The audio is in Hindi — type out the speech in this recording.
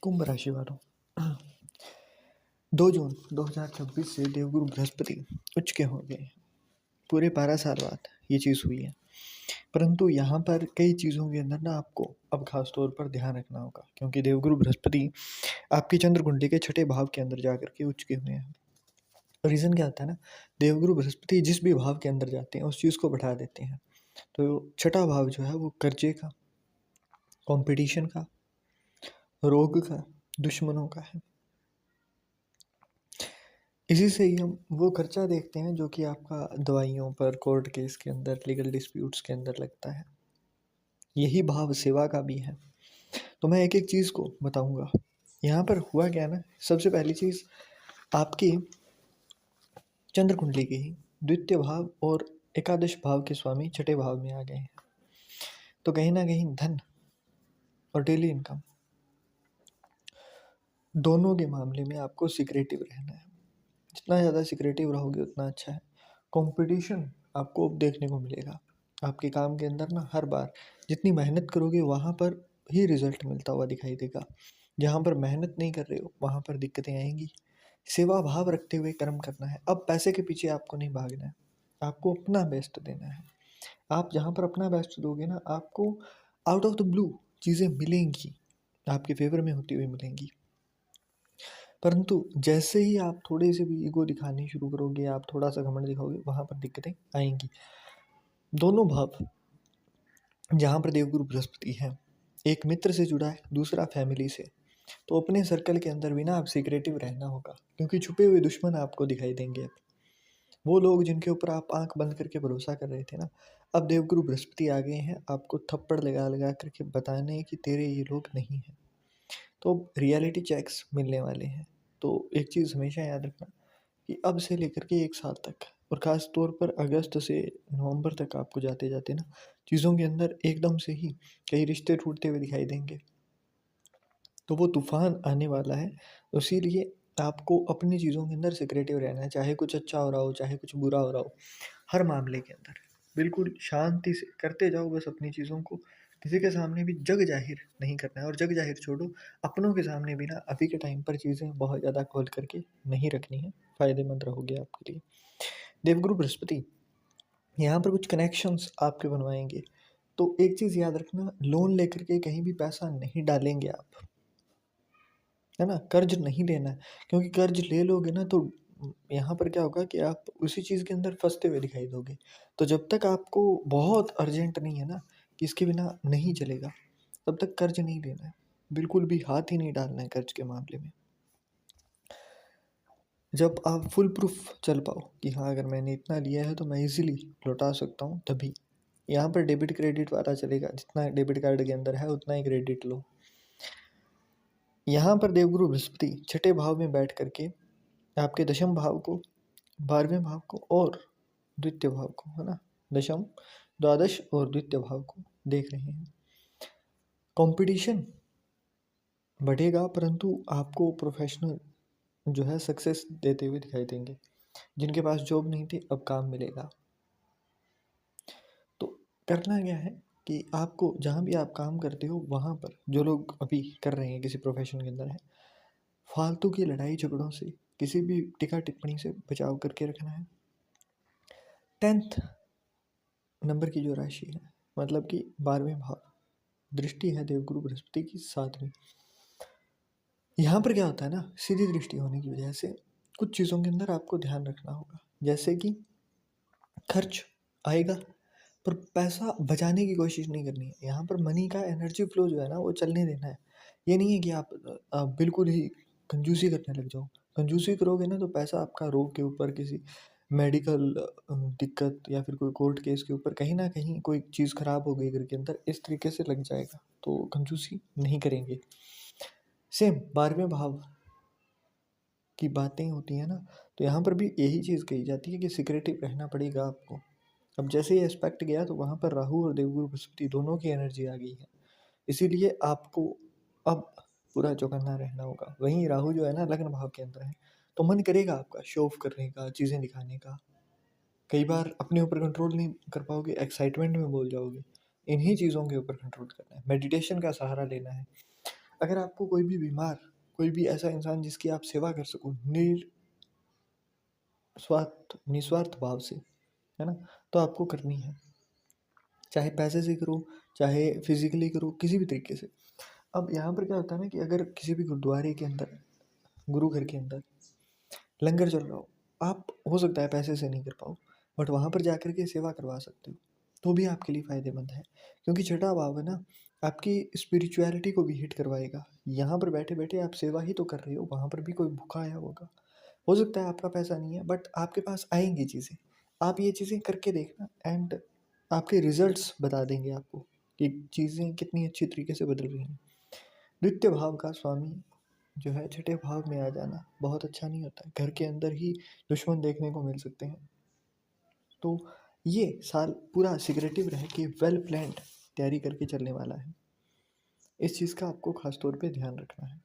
कुंभ राशि वालों 2 जून 2026 से देवगुरु बृहस्पति उच्च के हो गए हैं। पूरे 12 साल बाद ये चीज़ हुई है। परंतु यहाँ पर कई चीज़ों के अंदर ना आपको अब खास तौर पर ध्यान रखना होगा, क्योंकि देवगुरु बृहस्पति आपकी चंद्र कुंडली के छठे भाव के अंदर जाकर के उच्च के हुए हैं। रीज़न क्या होता है ना, देवगुरु बृहस्पति जिस भी भाव के अंदर जाते हैं उस चीज़ को बढ़ा देते हैं। तो छठा भाव जो है वो कर्जे का, कंपटीशन का, रोग का, दुश्मनों का है। इसी से ही हम वो खर्चा देखते हैं जो कि आपका दवाइयों पर, कोर्ट केस के अंदर, लीगल डिस्प्यूट्स के अंदर लगता है। यही भाव सेवा का भी है। तो मैं एक एक चीज़ को बताऊंगा। यहाँ पर हुआ क्या ना, सबसे पहली चीज़ आपकी चंद्र कुंडली के ही द्वितीय भाव और एकादश भाव के स्वामी छठे भाव में आ गए हैं। तो कहीं ना कहीं धन और डेली इनकम दोनों के मामले में आपको सिक्रेटिव रहना है। जितना ज़्यादा सिक्रेटिव रहोगे उतना अच्छा है। कंपटीशन आपको अब देखने को मिलेगा आपके काम के अंदर ना। हर बार जितनी मेहनत करोगे वहाँ पर ही रिजल्ट मिलता हुआ दिखाई देगा। जहाँ पर मेहनत नहीं कर रहे हो वहाँ पर दिक्कतें आएंगी। सेवा भाव रखते हुए कर्म करना है। अब पैसे के पीछे आपको नहीं भागना है, आपको अपना बेस्ट देना है। आप जहाँ पर अपना बेस्ट दोगे ना, आपको आउट ऑफ द ब्लू चीज़ें मिलेंगी, आपके फेवर में होती हुई मिलेंगी। परंतु जैसे ही आप थोड़े से भी ईगो दिखानी शुरू करोगे, आप थोड़ा सा घमंड दिखाओगे, वहाँ पर दिक्कतें आएंगी। दोनों भाव जहाँ पर देवगुरु बृहस्पति है, एक मित्र से जुड़ा है, दूसरा फैमिली से। तो अपने सर्कल के अंदर भी ना आप सिक्रेटिव रहना होगा, क्योंकि छुपे हुए दुश्मन आपको दिखाई देंगे। अब वो लोग जिनके ऊपर आप आंख बंद करके भरोसा कर रहे थे ना, अब देवगुरु बृहस्पति आ गए हैं आपको थप्पड़ लगा लगा करके बताने कि तेरे ये लोग नहीं हैं। तो रियलिटी चेक्स मिलने वाले हैं। तो एक चीज़ हमेशा याद रखना कि अब से लेकर के 1 साल तक, और ख़ास तौर पर अगस्त से नवंबर तक आपको जाते जाते ना चीज़ों के अंदर एकदम से ही कई रिश्ते टूटते हुए दिखाई देंगे। तो वो तूफान आने वाला है। इसीलिए आपको अपनी चीज़ों के अंदर सिक्रेटिव रहना है, चाहे कुछ अच्छा हो रहा हो, चाहे कुछ बुरा हो रहा हो। हर मामले के अंदर बिल्कुल शांति से करते जाओ बस अपनी चीज़ों को। किसी के सामने भी जग जाहिर नहीं करना है, और जग जाहिर छोड़ो, अपनों के सामने भी ना अभी के टाइम पर चीज़ें बहुत ज़्यादा खोल करके नहीं रखनी है। फ़ायदेमंद रहोगे आपके लिए। देवगुरु बृहस्पति यहाँ पर कुछ कनेक्शंस आपके बनवाएंगे। तो एक चीज़ याद रखना, लोन लेकर के कहीं भी पैसा नहीं डालेंगे आप, है ना। कर्ज नहीं लेना है, क्योंकि कर्ज ले लोगे ना तो यहाँ पर क्या होगा कि आप उसी चीज़ के अंदर फंसते हुए दिखाई दोगे। तो जब तक आपको बहुत अर्जेंट नहीं है ना कि इसके बिना नहीं चलेगा, तब तक कर्ज नहीं लेना है। बिल्कुल भी हाथ ही नहीं डालना है कर्ज के मामले में। जब आप फुल प्रूफ चल पाओ कि हाँ, अगर मैंने इतना लिया है तो मैं इजीली लौटा सकता हूँ, तभी यहाँ पर डेबिट क्रेडिट वाला चलेगा। जितना डेबिट कार्ड के अंदर है उतना ही क्रेडिट लो। यहाँ पर देवगुरु बृहस्पति छठे भाव में बैठ करके आपके दशम भाव को, 12वें भाव को और द्वितीय भाव को, है ना, दशम, द्वादश और द्वितीय भाव को देख रहे हैं। कंपटीशन बढ़ेगा, परंतु आपको प्रोफेशनल जो है सक्सेस देते हुए दिखाई देंगे। जिनके पास जॉब नहीं थी अब काम मिलेगा। तो करना क्या है कि आपको जहाँ भी आप काम करते हो वहाँ पर जो लोग अभी कर रहे हैं, किसी प्रोफेशन के अंदर है, फालतू की लड़ाई झगड़ों से, किसी भी टिक्का टिप्पणी से बचाव करके रखना है। 10th नंबर की जो राशि है, मतलब कि 12वें भाव, दृष्टि है देवगुरु बृहस्पति की 7वीं। यहाँ पर क्या होता है ना, सीधी दृष्टि होने की वजह से कुछ चीज़ों के अंदर आपको ध्यान रखना होगा। जैसे कि खर्च आएगा पर पैसा बचाने की कोशिश नहीं करनी है। यहाँ पर मनी का एनर्जी फ्लो जो है ना वो चलने देना है। ये नहीं है कि आप बिल्कुल ही कंजूसी करने लग जाओ। कंजूसी करोगे ना तो पैसा आपका रोग के ऊपर, किसी मेडिकल दिक्कत या फिर कोई कोर्ट केस के ऊपर, कहीं ना कहीं कोई चीज़ खराब हो गई घर के अंदर, इस तरीके से लग जाएगा। तो कंजूसी नहीं करेंगे। सेम 12वें भाव की बातें होती हैं ना, तो यहाँ पर भी यही चीज़ कही जाती है कि सिक्रेटिव रहना पड़ेगा आपको। अब जैसे ही एस्पेक्ट गया तो वहाँ पर राहु और देवगुरु बृहस्पति दोनों की एनर्जी आ गई है। इसीलिए आपको अब पूरा चौकन्ना रहना होगा। वहीं राहु जो है ना लग्न भाव के अंदर है, तो मन करेगा आपका शो ऑफ करने का, चीज़ें दिखाने का। कई बार अपने ऊपर कंट्रोल नहीं कर पाओगे, एक्साइटमेंट में बोल जाओगे। इन्हीं चीज़ों के ऊपर कंट्रोल करना है, मेडिटेशन का सहारा लेना है। अगर आपको कोई भी बीमार, कोई भी ऐसा इंसान जिसकी आप सेवा कर सको निस्वार्थ भाव से, है ना, तो आपको करनी है। चाहे पैसे से करो, चाहे फिजिकली करो, किसी भी तरीके से। अब यहाँ पर क्या होता है ना कि अगर किसी भी गुरुद्वारे के अंदर, गुरु घर के अंदर लंगर चल रहा हो, आप हो सकता है पैसे से नहीं कर पाओ, बट वहाँ पर जाकर के सेवा करवा सकते हो, तो भी आपके लिए फ़ायदेमंद है। क्योंकि छठा भाव है ना, आपकी स्पिरिचुअलिटी को भी हिट करवाएगा। यहाँ पर बैठे बैठे आप सेवा ही तो कर रहे हो, वहाँ पर भी कोई भूखा आया होगा। हो सकता है आपका पैसा नहीं है, बट आपके पास आएंगी चीज़ें। आप ये चीज़ें करके देखना, एंड आपके रिजल्ट्स बता देंगे आपको कि चीज़ें कितनी अच्छी तरीके से बदल रही हैं। द्वितीय भाव का स्वामी जो है छठे भाव में आ जाना बहुत अच्छा नहीं होता है। घर के अंदर ही दुश्मन देखने को मिल सकते हैं। तो ये साल पूरा सिक्रेटिव रह के वेल प्लान्ड तैयारी करके चलने वाला है। इस चीज़ का आपको खास तौर पे ध्यान रखना है।